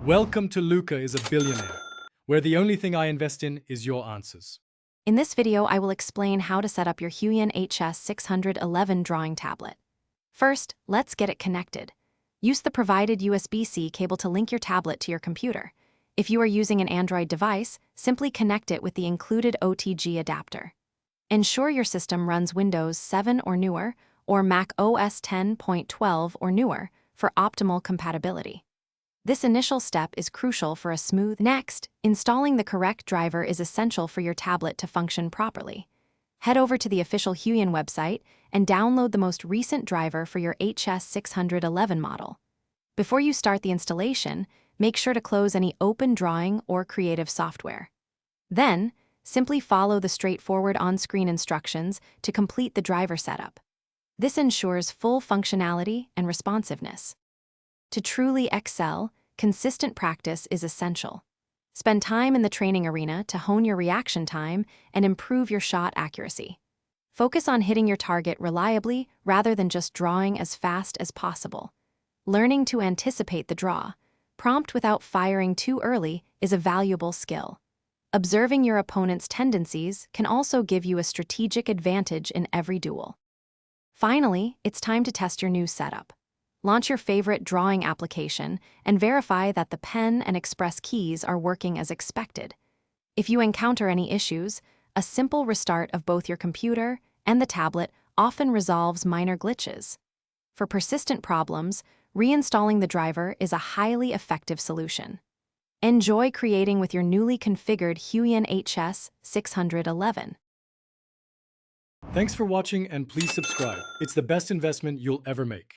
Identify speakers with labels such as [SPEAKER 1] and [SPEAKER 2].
[SPEAKER 1] Welcome to Luca is a Billionaire, where the only thing I invest in is your answers.
[SPEAKER 2] In this video, I will explain how to set up your Huion HS611 drawing tablet. First, let's get it connected. Use the provided USB-C cable to link your tablet to your computer. If you are using an Android device, simply connect it with the included OTG adapter. Ensure your system runs Windows 7 or newer, or Mac OS 10.12 or newer for optimal compatibility. This initial step is crucial for a smooth. Next, installing the correct driver is essential for your tablet to function properly. Head over to the official Huion website and download the most recent driver for your HS611 model. Before you start the installation, make sure to close any open drawing or creative software. Then, simply follow the straightforward on-screen instructions to complete the driver setup. This ensures full functionality and responsiveness. To truly excel, consistent practice is essential. Spend time in the training arena to hone your reaction time and improve your shot accuracy. Focus on hitting your target reliably rather than just drawing as fast as possible. Learning to anticipate the draw, prompt without firing too early, is a valuable skill. Observing your opponent's tendencies can also give you a strategic advantage in every duel. Finally, it's time to test your new setup. Launch your favorite drawing application and verify that the pen and express keys are working as expected. If you encounter any issues, a simple restart of both your computer and the tablet often resolves minor glitches. For persistent problems, reinstalling the driver is a highly effective solution. Enjoy creating with your newly configured Huion HS611.
[SPEAKER 1] Thanks for watching and please subscribe. It's the best investment you'll ever make.